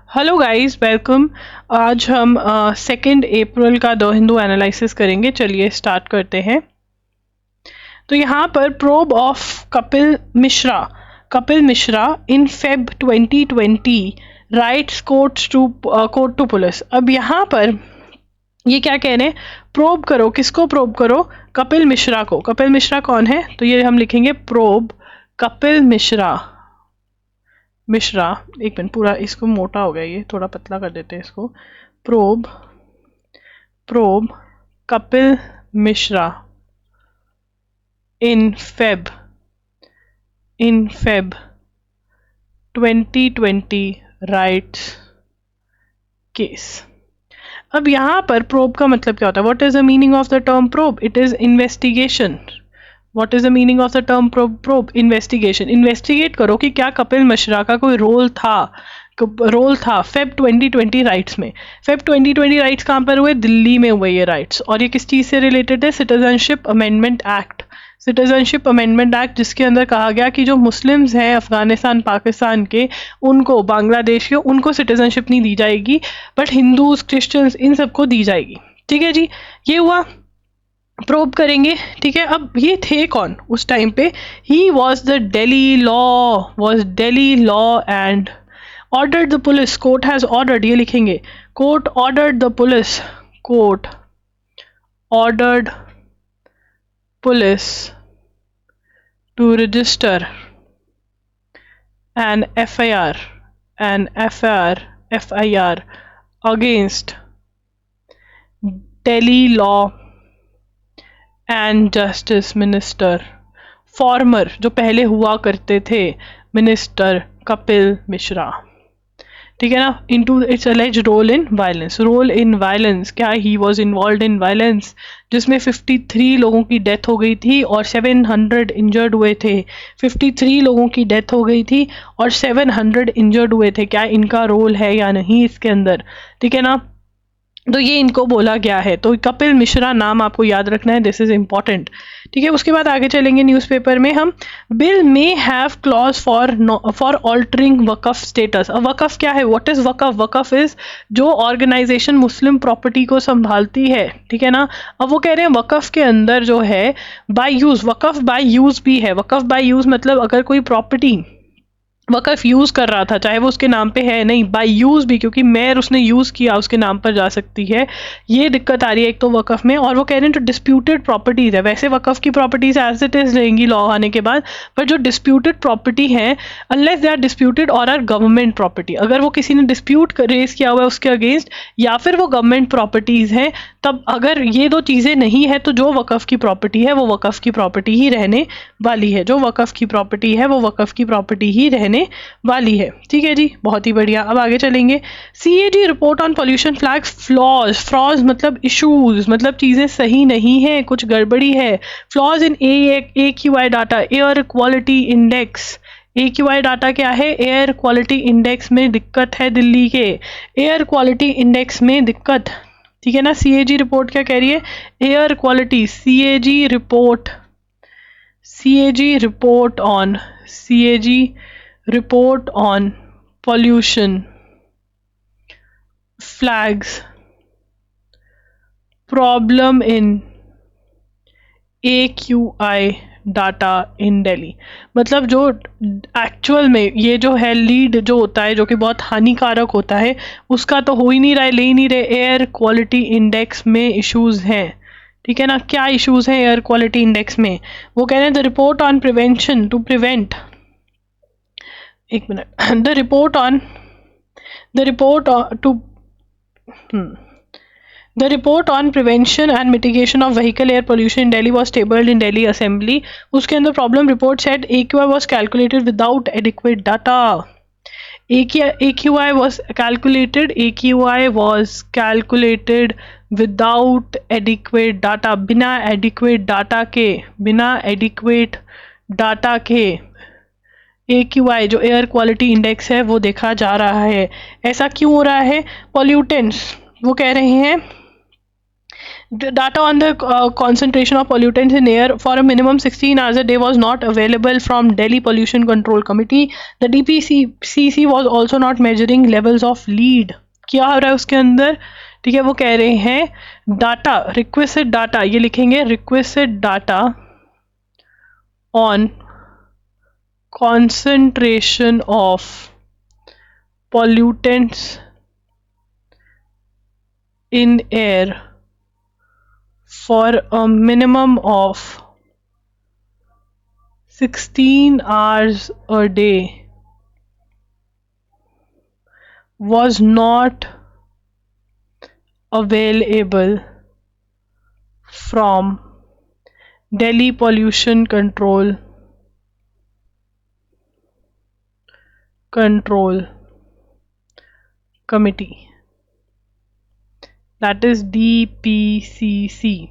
Hello guys, welcome. आज हम 2 अप्रैल का द हिंदू एनालिसिस करेंगे। चलिए स्टार्ट करते हैं। तो यहाँ पर probe of Kapil Mishra in Feb 2020 riots court to police. अब यहाँ पर ये क्या कह रहे हैं? प्रोब करो, किसको प्रोब करो? कपिल मिश्रा को। कपिल मिश्रा कौन है? तो ये हम लिखेंगे प्रोब कपिल मिश्रा। एक मिनट, पूरा इसको मोटा हो गया, ये थोड़ा पतला कर देते हैं इसको। Probe Kapil Mishra in Feb 2020 rights case. अब यहाँ पर प्रोब का मतलब क्या होता है? What is the meaning of the term probe? It is investigation. What is the meaning of the term probe? Investigation. Investigate करो कि क्या कपिल मिश्रा का कोई रोल था फेब 2020 राइट्स में। फेब 2020 राइट्स कहाँ पर हुए? दिल्ली में हुए ये राइट्स। और ये किस चीज से रिलेटेड है? Citizenship amendment act. Citizenship amendment act, जिसके अंदर कहा गया कि जो मुस्लिम्स हैं अफगानिस्तान पाकिस्तान के, उनको, बांग्लादेश के, उनको सिटीजनशिप नहीं दी जाएगी, बट हिंदूज क्रिश्चियंस इन सबको दी जाएगी। ठीक है जी, ये हुआ। प्रोब करेंगे, ठीक है। अब ये थे कौन उस टाइम पे? He was Delhi law and ordered the police. Court has ordered, ये लिखेंगे, court ordered the police, court ordered police to register an FIR against Delhi Law and Justice Minister, former, जो पहले हुआ करते थे, मिनिस्टर कपिल मिश्रा। ठीक है ना? Into its alleged role in violence. क्या he was involve in violence, जिसमें 53 लोगों की डेथ हो गई थी और 700 इंजर्ड हुए थे। 53 लोगों की डेथ हो गई थी और 700 इंजर्ड हुए थे। क्या इनका रोल है या नहीं इसके अंदर? ठीक है ना? तो ये इनको बोला गया है। तो कपिल मिश्रा नाम आपको याद रखना है, दिस इज इंपॉर्टेंट। ठीक है, उसके बाद आगे चलेंगे न्यूज़पेपर में हम। Bill may have clause for altering Waqf status. अब वकफ क्या है? What is Waqf? Waqf is जो ऑर्गेनाइजेशन मुस्लिम प्रॉपर्टी को संभालती है। ठीक है ना? अब वो कह रहे हैं वकफ के अंदर जो है by use, Waqf by use भी है। वकफ बाय यूज मतलब अगर कोई प्रॉपर्टी वकफ यूज कर रहा था, चाहे वो उसके नाम पे है नहीं, बाय यूज भी, क्योंकि मेयर उसने यूज किया, उसके नाम पर जा सकती है। ये दिक्कत आ रही है एक तो वकफ में। और वो कह रहे हैं जो डिस्प्यूटेड प्रॉपर्टीज है, वैसे वकफ की प्रॉपर्टीज एज इट इज रहेंगी लॉ आने के बाद, पर जो डिस्प्यूटेड प्रॉपर्टी है, अनलेस दे आर डिस्प्यूटेड और आर गवर्नमेंट प्रॉपर्टी, अगर वो किसी ने डिस्प्यूट रेज किया हुआ है उसके अगेंस्ट, या फिर वो गवर्नमेंट प्रॉपर्टीज हैं, तब अगर ये दो चीजें नहीं है तो जो वकफ की प्रॉपर्टी है वो वकफ की प्रॉपर्टी ही रहने वाली है। जो वकफ की प्रॉपर्टी है वो वकफ की प्रॉपर्टी ही रहने वाली है। ठीक है जी, बहुत ही बढ़िया। अब आगे चलेंगे। CAG report on pollution flags flaws मतलब इश्यूज, मतलब चीजें सही नहीं है, कुछ गड़बड़ी है। फ्लॉज इन AQI data, air quality index. AQI data क्या है? एयर क्वालिटी इंडेक्स में दिक्कत है दिल्ली के, एयर क्वालिटी इंडेक्स में दिक्कत। ठीक है ना? CAG रिपोर्ट क्या कह रही है? Air quality, CAG report on pollution flags problem in AQI data in Delhi. मतलब जो एक्चुअल में ये जो है लीड जो होता है, जो कि बहुत हानिकारक होता है, उसका तो हो ही नहीं रहा है, ले ही नहीं रहे। एयर क्वालिटी इंडेक्स में इश्यूज हैं। ठीक है ना? क्या इश्यूज हैं एयर क्वालिटी इंडेक्स में? वो कह रहे हैं the report on prevention to prevent, एक minute, the report on prevention and mitigation of vehicle air pollution in Delhi was tabled in Delhi Assembly. उसके अंदर problem report said AQI was calculated without adequate data. AQI was calculated without adequate data. बिना adequate data के AQI जो air quality index है वो देखा जा रहा है। ऐसा क्यों हो रहा है? पॉल्यूटेंट्स, वो कह रहे हैं The data on the concentration of pollutants in air for a minimum 16 hours a day was not available from Delhi Pollution Control Committee. The DPCC was also not measuring levels of lead. क्या हो रहा है उसके अंदर? ठीक है, वो कह रहे हैं डाटा, रिक्वेस्टेड डाटा, ये लिखेंगे requested data on concentration of pollutants in air for a minimum of 16 hours a day was not available from Delhi Pollution Control Committee, that is DPCC.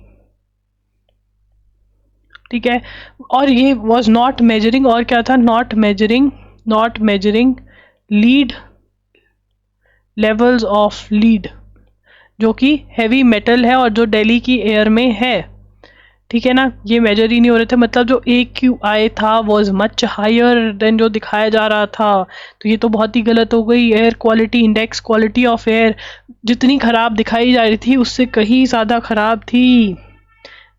ठीक है, और ये was not measuring, और क्या था, not measuring lead levels of lead, जो कि heavy metal है और जो दिल्ली की एयर में है, ठीक है ना, ये मेजर ही नहीं हो रहे थे। मतलब जो AQI था वॉज मच हायर देन जो दिखाया जा रहा था, तो ये तो बहुत ही गलत हो गई। Air quality index, quality of air जितनी ख़राब दिखाई जा रही थी उससे कहीं ज़्यादा ख़राब थी।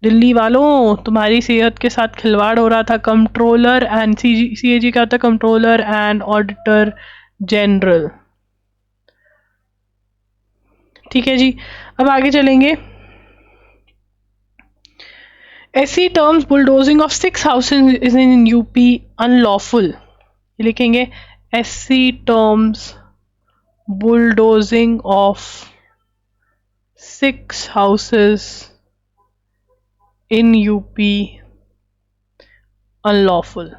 दिल्ली वालों, तुम्हारी सेहत के साथ खिलवाड़ हो रहा था। कंट्रोलर एंड CAG क्या था, कंट्रोलर एंड ऑडिटर जनरल। ठीक है जी, अब आगे चलेंगे। SC terms bulldozing of 6 houses is in UP unlawful. ये लिखेंगे SC terms bulldozing of 6 houses in UP unlawful.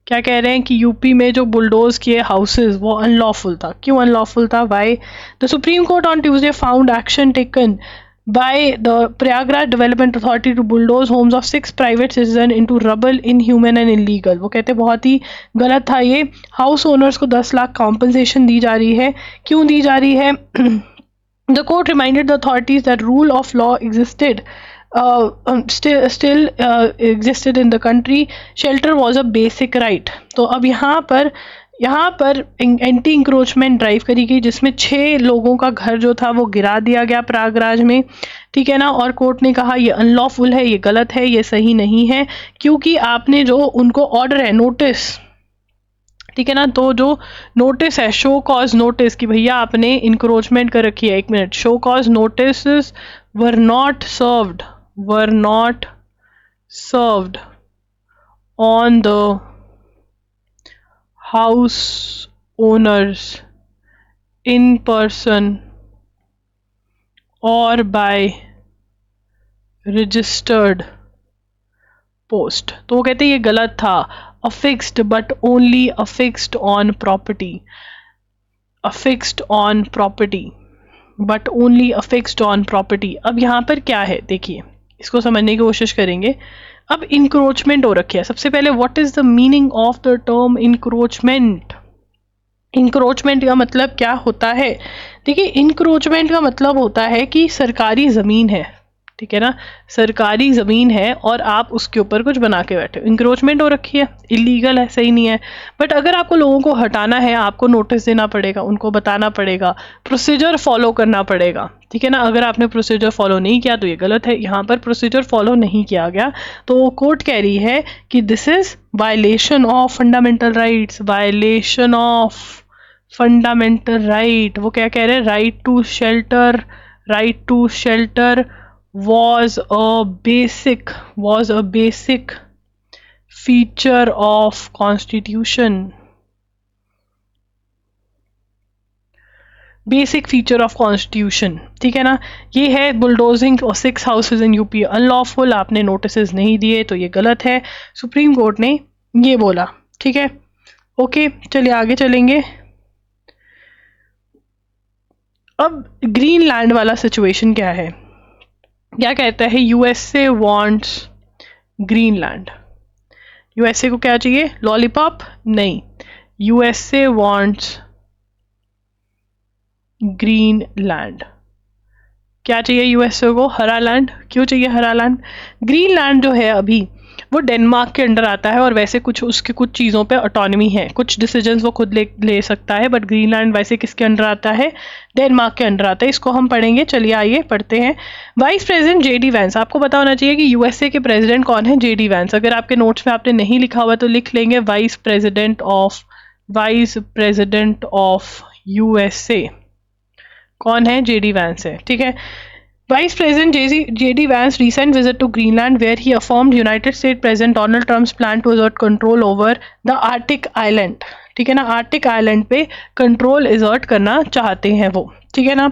क्या कह रहे हैं कि यूपी में जो बुलडोज किए हाउसेस वो अनलॉफुल था। क्यों अनलॉफुल था? Why? The Supreme Court on Tuesday found action taken by the Prayagraj Development Authority to bulldoze homes of 6 private citizens into rubble inhuman and illegal. वो कहते बहुत ही गलत था ये। हाउस ओनर्स को 10 लाख कॉम्पनसेशन दी जा रही है। क्यों दी जा रही है? The court reminded the authorities that rule of law existed still existed in the country. Shelter was a basic right. तो अब यहाँ पर एंटी इंक्रोचमेंट ड्राइव करी गई, जिसमें 6 लोगों का घर जो था वो गिरा दिया गया प्रयागराज में, ठीक है ना। और कोर्ट ने कहा ये अनलॉफुल है, ये गलत है, ये सही नहीं है, क्योंकि आपने जो उनको ऑर्डर है, नोटिस, ठीक है ना, तो जो नोटिस है, शो कॉज नोटिस, कि भैया आपने इंक्रोचमेंट कर रखी है, 1 minute, show cause notice were not served on the house owners in person or by registered post. तो वो कहते हैं ये गलत था। affixed but only affixed on property but only affixed on property. अब यहाँ पर क्या है, देखिए, इसको समझने की कोशिश करेंगे। अब इंक्रोचमेंट हो रखी है। सबसे पहले what is the meaning of the term encroachment? Encroachment का मतलब क्या होता है? देखिए, इंक्रोचमेंट का मतलब होता है कि सरकारी ज़मीन है, ठीक है ना, सरकारी ज़मीन है और आप उसके ऊपर कुछ बना के बैठे हो, इंक्रोचमेंट हो रखी है, इलीगल है, सही नहीं है। बट अगर आपको लोगों को हटाना है, आपको नोटिस देना पड़ेगा, उनको बताना पड़ेगा, प्रोसीजर फॉलो करना पड़ेगा, ठीक है ना। अगर आपने प्रोसीजर फॉलो नहीं किया तो ये गलत है। यहाँ पर प्रोसीजर फॉलो नहीं किया गया, तो कोर्ट कह रही है कि this is violation of fundamental rights, violation of fundamental right. वो क्या कह रहे हैं? Right to shelter was a basic feature of constitution, ठीक है ना। ये है बुलडोजिंग और 6 हाउसेज इन यूपी अनलॉफुल। आपने नोटिस नहीं दिए तो ये गलत है, सुप्रीम कोर्ट ने ये बोला, ठीक है। ओके, चलिए आगे चलेंगे। अब ग्रीनलैंड वाला सिचुएशन क्या है? क्या कहता है? USA wants Greenland. USA को क्या चाहिए? लॉलीपॉप? नहीं, USA wants ग्रीनलैंड। क्या चाहिए यूएसए को? हरा लैंड। क्यों चाहिए हरा लैंड? ग्रीनलैंड जो है अभी वो डेनमार्क के अंडर आता है और वैसे कुछ उसके कुछ चीज़ों पे ऑटोनॉमी है, कुछ डिसीजंस वो खुद ले सकता है, बट ग्रीनलैंड वैसे किसके अंडर आता है? डेनमार्क के अंडर आता है। इसको हम पढ़ेंगे, चलिए आइए पढ़ते हैं। वाइस प्रेसिडेंट जेडी वैंस, आपको पता होना चाहिए कि यूएसए के प्रेसिडेंट कौन है? JD Vance. अगर आपके नोट्स में आपने नहीं लिखा हुआ तो लिख लेंगे, वाइस प्रेसिडेंट ऑफ यूएसए कौन है? जेडी वैंस है, ठीक है। Vice President J.D. Vance recent visit to Greenland, where he affirmed United States President Donald Trump's plan to assert control over the Arctic island. ठीक है ना, आर्टिक आइलैंड पे control assert करना चाहते हैं वो, ठीक है ना।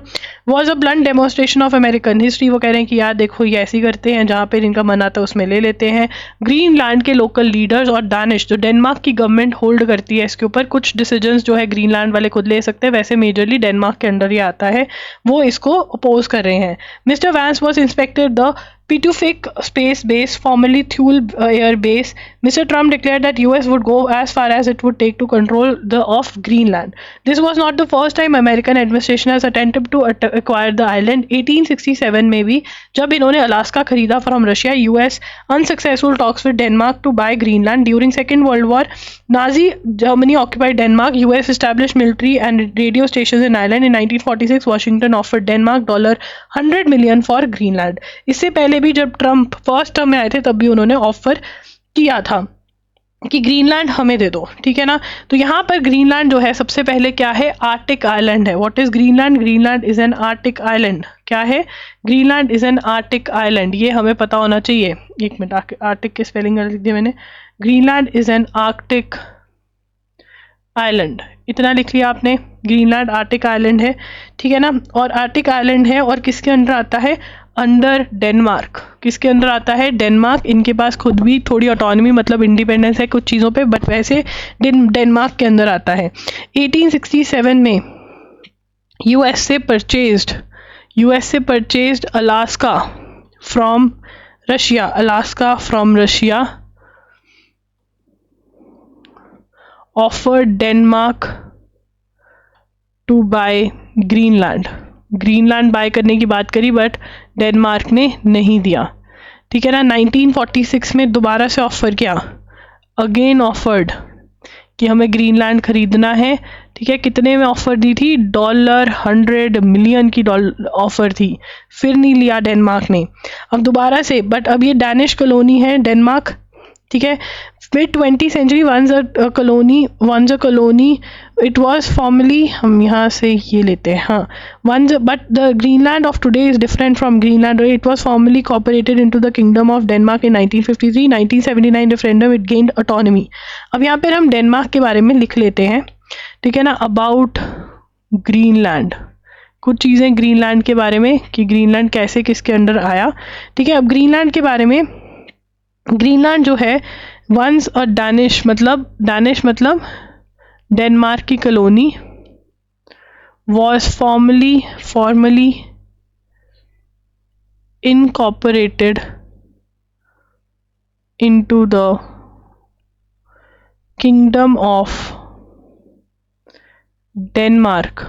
Was a blunt demonstration of American history, वो कह रहे हैं कि यार देखो ये ऐसे ही करते हैं, जहाँ पे इनका मन आता है उसमें ले लेते हैं। ग्रीनलैंड के लोकल लीडर्स और दानिश, जो डेनमार्क की गवर्नमेंट होल्ड करती है इसके ऊपर, कुछ डिसीजंस जो है ग्रीनलैंड वाले खुद ले सकते हैं, वैसे मेजरली डेनमार्क के अंडर ही आता है, वो इसको अपोज कर रहे हैं। Mister Vance was inspected the Pitufik space base, formerly Thule Air Base. Mr. Trump declared that US would go as far as it would take to control of Greenland. This was not the first time American administration has attempted to acquire the island. 1867 में भी जब इन्होंने Alaska खरीदा from Russia, US unsuccessful talks with Denmark to buy Greenland. During Second World War, Nazi Germany occupied Denmark. US established military and radio stations in Ireland. In 1946, Washington offered Denmark $100 million for Greenland. इससे पहले भी जब Trump first term में आए थे तब भी उन्होंने ऑफर किया था कि ग्रीनलैंड हमें दे दो, ठीक है ना। तो यहाँ पर ग्रीनलैंड जो है सबसे पहले क्या है? आर्टिक आइलैंड है। What is Greenland? Greenland is an Arctic island. क्या है? Greenland is an Arctic island, ये हमें पता होना चाहिए। एक मिनट, आर्टिक की स्पेलिंग लिख दी मैंने। Greenland is an Arctic island, इतना लिख लिया आपने। ग्रीनलैंड आर्टिक आइलैंड है, ठीक है ना। और आर्टिक आइलैंड है और किसके अंडर आता है? Under Denmark. किसके अंदर आता है? डेनमार्क। इनके पास खुद भी थोड़ी ऑटोनॉमी मतलब इंडिपेंडेंस है कुछ चीज़ों पे, बट वैसे डेनमार्क के अंदर आता है। 1867 में USA purchased Alaska from Russia, offered Denmark to buy Greenland buy करने की बात करी, बट डेनमार्क ने नहीं दिया, ठीक है ना। 1946 में दोबारा से ऑफर किया, अगेन ऑफर्ड कि हमें ग्रीनलैंड खरीदना है, ठीक है। कितने में ऑफर दी थी? $100 मिलियन की ऑफर थी, फिर नहीं लिया डेनमार्क ने। अब दोबारा से, बट अब ये डैनिश कॉलोनी है डेनमार्क, ठीक है। Mid 20th century once a colony, it was formerly, हम यहाँ से ये लेते हैं, हाँ, but the Greenland of today is different from Greenland. It was formally incorporated into the Kingdom of Denmark in 1953. 1979 referendum it gained autonomy. अब यहाँ पर हम डेनमार्क के बारे में लिख लेते हैं, ठीक है ना। अबाउट ग्रीनलैंड, कुछ चीज़ें ग्रीनलैंड के बारे में कि ग्रीनलैंड कैसे किसके अंडर आया, ठीक है। अब ग्रीनलैंड के बारे में, ग्रीनलैंड जो है वंस और डैनिश मतलब डेनमार्क की colony, was formally incorporated into the kingdom of Denmark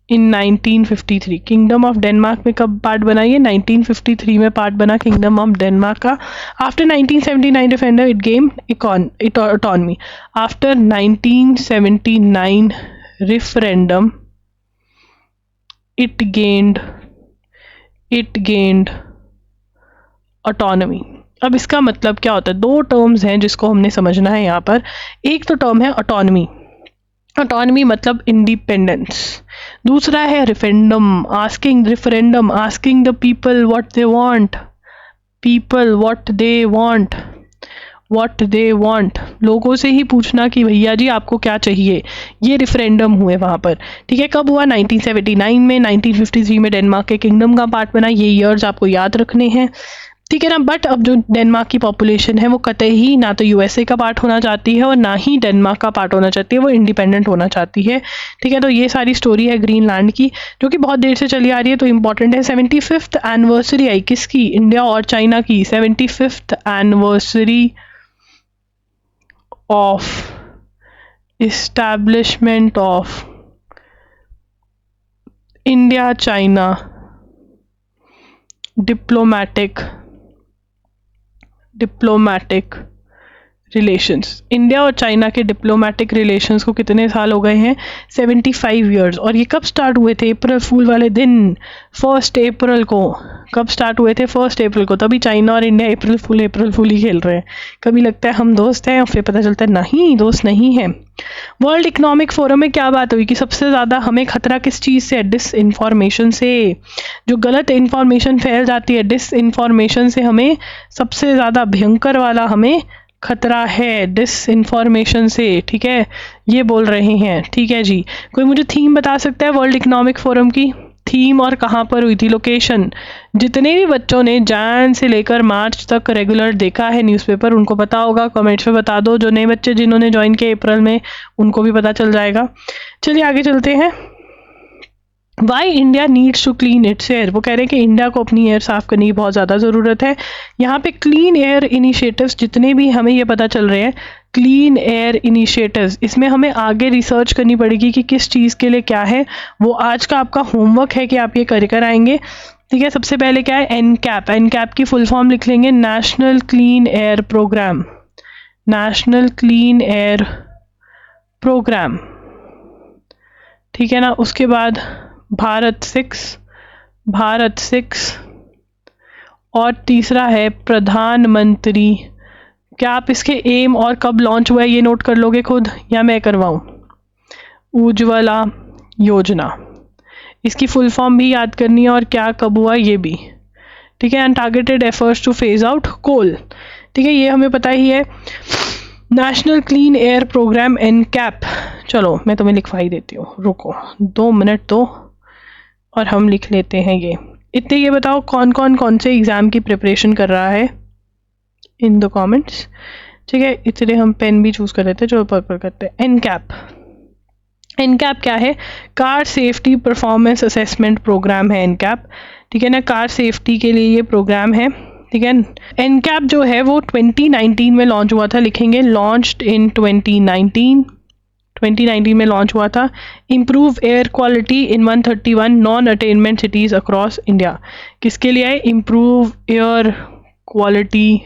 in 1953। Kingdom of Denmark में कब पार्ट बना? ये 1953 में पार्ट बना किंगडम ऑफ डेनमार्क का। After 1979 referendum it game autonomy. After 1979 referendum it gained autonomy. अब इसका मतलब क्या होता है? दो टर्म्स हैं जिसको हमने समझना है यहाँ पर। एक तो टर्म है ऑटोनॉमी मतलब इंडिपेंडेंस, दूसरा है referendum asking the people what they want, लोगों से ही पूछना कि भैया जी आपको क्या चाहिए। ये रेफरेंडम हुए वहाँ पर, ठीक है। कब हुआ? 1979 में। 1953 में डेनमार्क के किंगडम का पार्ट बना। ये ईयर्स आपको याद रखने हैं, ठीक है ना। बट अब जो डेनमार्क की पॉपुलेशन है वो कतई ना तो यूएसए का पार्ट होना चाहती है और ना ही डेनमार्क का पार्ट होना चाहती है, वो इंडिपेंडेंट होना चाहती है, ठीक है। तो ये सारी स्टोरी है ग्रीनलैंड की, जो कि बहुत देर से चली आ रही है, तो इम्पॉर्टेंट है। 75th एनिवर्सरी आई किसकी? इंडिया और चाइना की। 75th anniversary of establishment of India China diplomatic relations, India और चाइना के डिप्लोमेटिक रिलेशंस को कितने साल हो गए हैं? 75 ईयर्स। और ये कब स्टार्ट हुए थे? अप्रैल फूल वाले दिन, 1 अप्रैल को। कब स्टार्ट हुए थे? 1 अप्रैल को। तभी चाइना और इंडिया अप्रैल फूल ही खेल रहे हैं। कभी लगता है हम दोस्त हैं और फिर पता चलता है नहीं, दोस्त नहीं है। वर्ल्ड इकोनॉमिक फोरम में क्या बात हुई कि सबसे ज़्यादा हमें खतरा किस चीज़ से है? डिस इन्फॉर्मेशन से। जो गलत इन्फॉर्मेशन फैल जाती है, डिस इन्फॉर्मेशन से हमें सबसे ज़्यादा भयंकर वाला हमें खतरा है, डिस इन्फॉर्मेशन से। ठीक है, ये बोल रहे हैं। ठीक है जी, कोई मुझे थीम बता सकता है वर्ल्ड इकोनॉमिक फोरम की? थीम और कहाँ पर हुई थी, लोकेशन? जितने भी बच्चों ने जैन से लेकर मार्च तक रेगुलर देखा है न्यूज़पेपर, उनको पता होगा, कमेंट्स में बता दो। जो नए बच्चे जिन्होंने ज्वाइन किया अप्रैल में, उनको भी पता चल जाएगा। चलिए आगे चलते हैं। Why India needs to clean its air. वो कह रहे हैं कि इंडिया को अपनी एयर साफ़ करने की बहुत ज़्यादा ज़रूरत है। यहाँ पे क्लीन एयर इनिशिएटिव्स जितने भी हमें ये पता चल रहे हैं, क्लीन एयर इनिशिएटिव्स, इसमें हमें आगे रिसर्च करनी पड़ेगी कि किस चीज़ के लिए क्या है। वो आज का आपका होमवर्क है कि आप ये कर आएंगे। ठीक है, सबसे पहले क्या है? एनकैप। एनकैप की फुल फॉर्म लिख लेंगे, National clean air Programme. National clean air Programme, ठीक है ना। उसके बाद भारत 6 और तीसरा है प्रधानमंत्री। क्या आप इसके एम और कब लॉन्च हुआ है ये नोट कर लोगे खुद, या मैं करवाऊँ? उज्ज्वला योजना, इसकी फुल फॉर्म भी याद करनी है और क्या कब हुआ ये भी। ठीक है, and targeted efforts to phase out coal. ठीक है, ये हमें पता ही है। National clean air programme NCAP. चलो मैं तुम्हें लिखवा ही देती हूँ, रुको 2 मिनट तो, और हम लिख लेते हैं ये। इतने ये बताओ कौन से एग्ज़ाम की प्रिपरेशन कर रहा है इन द कमेंट्स। ठीक है, इसलिए हम पेन भी चूज़ कर लेते हैं। चलो पर्पल करते हैं। एनकैप। एनकैप क्या है? Car safety performance assessment programme है एनकैप। ठीक है ना, कार सेफ्टी के लिए ये प्रोग्राम है। ठीक है, एनकैप जो है वो 2019 में लॉन्च हुआ था। लिखेंगे लॉन्च्ड इन 2019 में लॉन्च हुआ था। Improve air quality in 131 non attainment cities across India. किसके लिए है? इम्प्रूव एयर क्वालिटी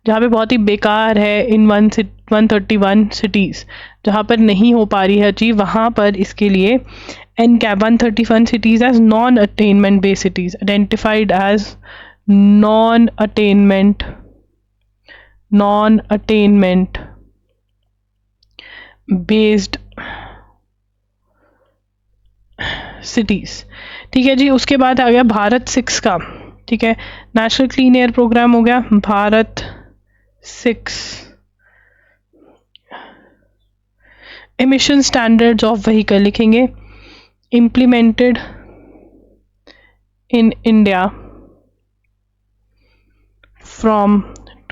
जहाँ पे बहुत ही बेकार है, इन 131 सिटीज़, जहाँ पर नहीं हो पा रही है अचीव, वहाँ पर इसके लिए NCAP 131 cities as non attainment based cities identified as non attainment based cities. ठीक है जी, उसके बाद आ गया भारत 6 का। ठीक है, नेशनल क्लीन एयर प्रोग्राम हो गया Bharat 6। Emission standards of vehicle लिखेंगे इम्प्लीमेंटेड इन इंडिया फ्रॉम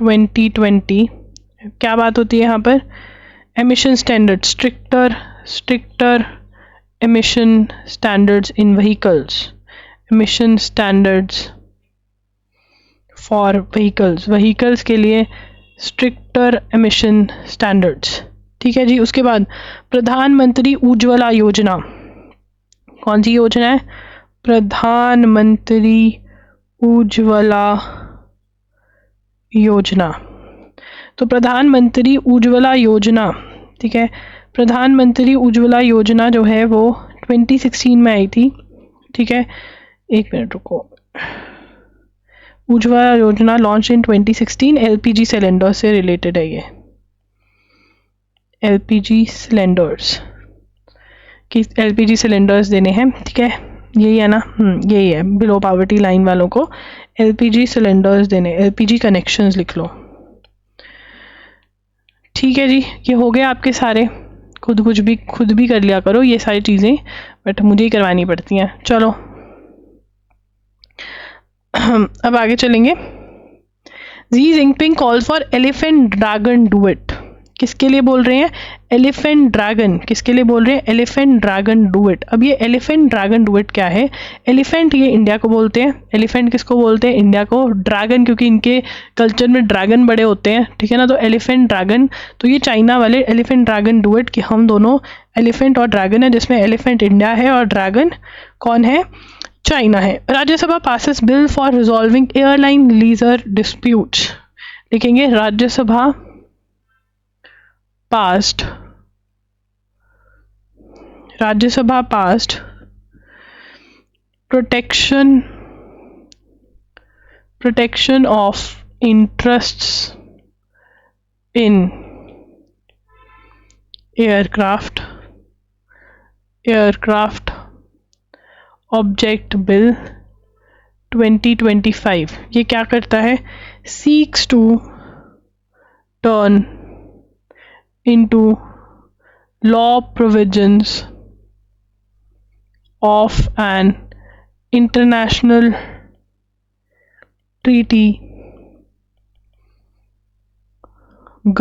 2020। क्या बात होती है यहाँ पर? Emission standard, stricter emission standards in vehicles, emission standards for vehicles के लिए स्ट्रिक्टर एमिशन स्टैंडर्ड्स। ठीक है जी, उसके बाद प्रधानमंत्री उज्ज्वला योजना। कौन सी योजना है? प्रधानमंत्री उज्ज्वला योजना। तो प्रधानमंत्री उज्ज्वला योजना, ठीक है, प्रधानमंत्री उज्ज्वला योजना जो है वो 2016 में आई थी। ठीक है, एक मिनट रुको। उज्ज्वला योजना लॉन्च इन 2016, एलपीजी सिलेंडर से रिलेटेड है ये। एलपीजी सिलेंडर्स कि एलपीजी सिलेंडर्स देने हैं। ठीक है, यही है ना? यही है, बिलो पॉवर्टी लाइन वालों को एलपीजी सिलेंडर्स देने, एलपीजी कनेक्शंस लिख लो। ठीक है जी, ये हो गए आपके सारे। खुद भी कर लिया करो ये सारी चीज़ें, बट मुझे ही करवानी पड़ती हैं। चलो अब आगे चलेंगे। Xi Jinping call for elephant dragon duet. किसके लिए बोल रहे हैं? Elephant dragon. किसके लिए बोल रहे हैं? Elephant dragon duet. अब ये एलिफेंट ड्रैगन डुएट क्या है? एलिफेंट ये इंडिया को बोलते हैं। एलिफेंट किसको बोलते हैं? इंडिया को। ड्रैगन क्योंकि इनके कल्चर में ड्रैगन बड़े होते हैं, ठीक है ना, तो एलिफेंट ड्रैगन। तो ये चाइना वाले एलिफेंट ड्रैगन डुएट कि हम दोनों एलिफेंट और ड्रैगन है, जिसमें एलिफेंट इंडिया है और ड्रैगन कौन है? चाइना है। Rajya Sabha passes bill for resolving airline lessor disputes. लिखेंगे Rajya Sabha passed protection of interests in aircraft object bill 2025। ये क्या करता है? seeks to turn into law provisions of an international treaty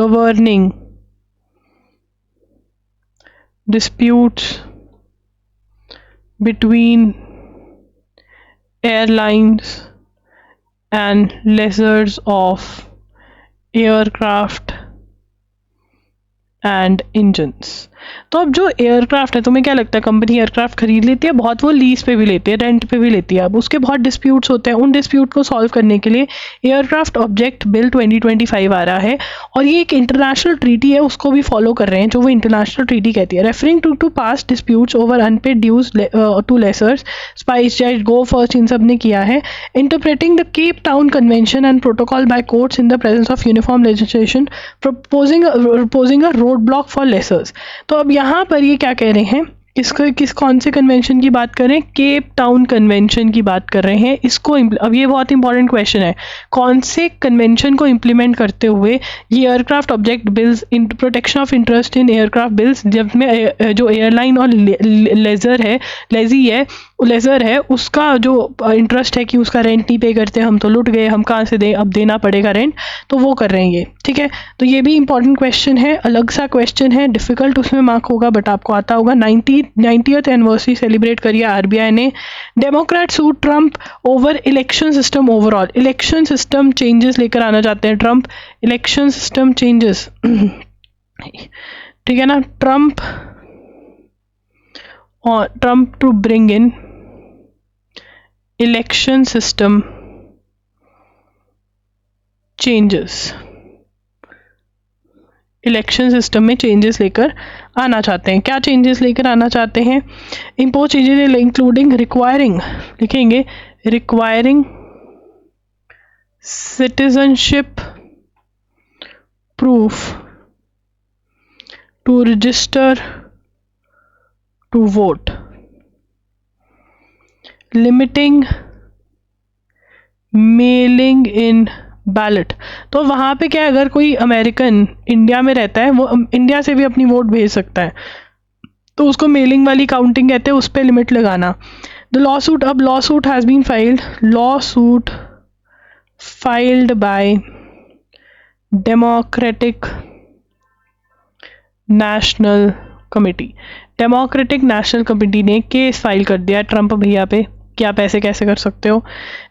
governing disputes between airlines and lessors of aircraft and engines. तो अब जो aircraft है, तुम्हें क्या लगता है कंपनी एयरक्राफ्ट खरीद लेती है? बहुत वो लीज पे भी लेती है, रेंट पे भी लेती है। अब उसके बहुत डिस्प्यूट्स होते हैं, उन डिस्प्यूट को सॉल्व करने के लिए एयरक्राफ्ट ऑब्जेक्ट बिल 2025 आ रहा है, और ये एक इंटरनेशनल ट्रीटी है, उसको भी फॉलो कर रहे हैं, जो वो इंटरनेशनल ट्रीटी कहती है। Referring to past disputes over unpaid dues to lessors, SpiceJet, go first, इन सब ने किया है। Interpreting the Cape Town convention and protocol by courts in the presence of uniform legislation, proposing a road block for lessors. तो अब यहाँ पर ये क्या कह रहे हैं? कौन से कन्वेंशन की बात कर रहे हैं? केप टाउन कन्वेंशन की बात कर रहे हैं। इसको अब ये बहुत इंपॉर्टेंट क्वेश्चन है, कौन से कन्वेंशन को इम्प्लीमेंट करते हुए ये aircraft object bills in protection of interest in aircraft bills, जब में जो एयरलाइन और लेजर है उसका जो इंटरेस्ट है कि उसका रेंट नहीं पे करते, हम तो लुट गए, हम कहाँ से दें, अब देना पड़ेगा रेंट, तो वो कर रहे हैं ये, ठीक है। तो ये भी इंपॉर्टेंट क्वेश्चन है, अलग सा क्वेश्चन है, डिफिकल्ट उसमें मार्क होगा बट आपको आता होगा। 90th एनिवर्सरी सेलिब्रेट करिए आरबीआई ने। Democrat sue Trump over election system overall. Election system changes लेकर आना चाहते हैं ट्रम्प, इलेक्शन सिस्टम चेंजेस, ठीक है ना। Trump to bring in election system changes, election system में चेंजेस लेकर आना चाहते हैं। क्या चेंजेस लेकर आना चाहते हैं? इम्पोज चेंजेस इंक्लूडिंग रिक्वायरिंग, लिखेंगे requiring citizenship proof to register to vote, limiting mailing in ballot. तो वहाँ पे क्या, अगर कोई अमेरिकन इंडिया में रहता है, वो इंडिया से भी अपनी वोट भेज सकता है, तो उसको मेलिंग वाली काउंटिंग कहते हैं, उस पर लिमिट लगाना। द लॉ सूट, अब lawsuit has been filed, lawsuit filed by Democratic National Committee. Democratic National Committee ने केस फाइल कर दिया ट्रम्प भैया पे कि आप ऐसे कैसे कर सकते हो,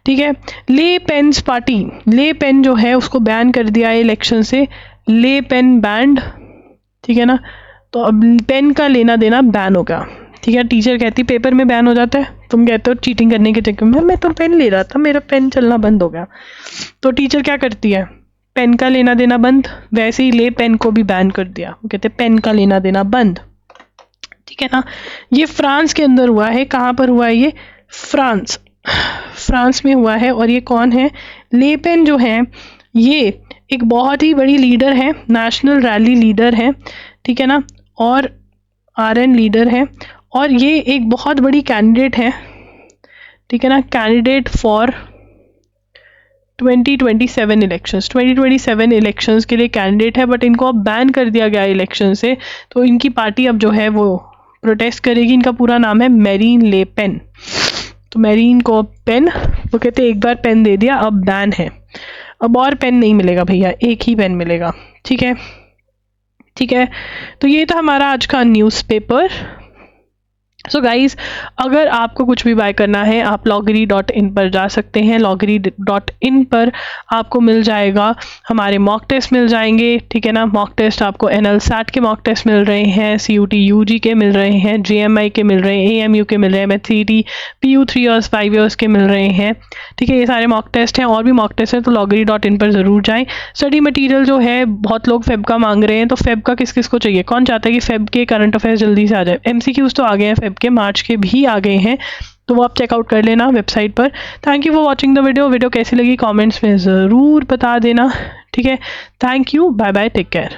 ठीक है। ले पेन्स पार्टी, ले पेन जो है उसको बैन कर दिया है इलेक्शन से, ले पेन बैंड, ठीक है ना। तो अब पेन का लेना देना बैन होगा, ठीक है। टीचर कहती पेपर में बैन हो जाता है, तुम कहते हो चीटिंग करने के चक्कर में मैं तो पेन ले रहा था, मेरा पेन चलना बंद हो गया, तो टीचर क्या करती है, पेन का लेना देना बंद। वैसे ही ले पेन को भी बैन कर दिया, वो कहते पेन का लेना देना बंद, ठीक है ना। ये फ्रांस के अंदर हुआ है, कहाँ पर हुआ है ये? फ्रांस में हुआ है। और ये कौन है? ले पेन जो है ये एक बहुत ही बड़ी लीडर है, नेशनल रैली लीडर है, ठीक है ना, और आरएन लीडर है, और ये एक बहुत बड़ी कैंडिडेट है, ठीक है ना, कैंडिडेट फॉर 2027 इलेक्शंस। 2027 इलेक्शंस के लिए कैंडिडेट है, बट इनको अब बैन कर दिया गया इलेक्शन से, तो इनकी पार्टी अब जो है वो प्रोटेस्ट करेगी। इनका पूरा नाम है मैरीन ले पेन। तो मैरीन को पेन, वो कहते हैं एक बार पेन दे दिया अब बैन है, अब और पेन नहीं मिलेगा भैया, एक ही पेन मिलेगा, ठीक है। ठीक है, तो ये था हमारा आज का न्यूज़पेपर। सो गाइज़, अगर आपको कुछ भी बाय करना है आप loggery.in पर जा सकते हैं। loggery.in पर आपको मिल जाएगा, हमारे मॉक टेस्ट मिल जाएंगे, ठीक है ना। मॉक टेस्ट आपको NL SAT के मॉक टेस्ट मिल रहे हैं, CUT UG के मिल रहे हैं, JMI के मिल रहे हैं, AMU के मिल रहे हैं, MHCT PU 3 इयर्स 5 इयर्स के मिल रहे हैं, ठीक है। ये सारे मॉक टेस्ट हैं, और भी मॉक टेस्ट हैं, तो loggery.in पर ज़रूर जाएँ। स्टडी मटीरियल जो है, बहुत लोग फेब का मांग रहे हैं, तो फेब का किस किस को चाहिए, कौन चाहता है कि फेब के करंट अफेयर्स जल्दी से आ जाए। MCQs तो आ गए हैं, फेब के मार्च के भी आ गए हैं, तो वो आप चेकआउट कर लेना वेबसाइट पर। Thank you for watching the video कैसी लगी कमेंट्स में ज़रूर बता देना, ठीक है। Thank you, bye bye, take care.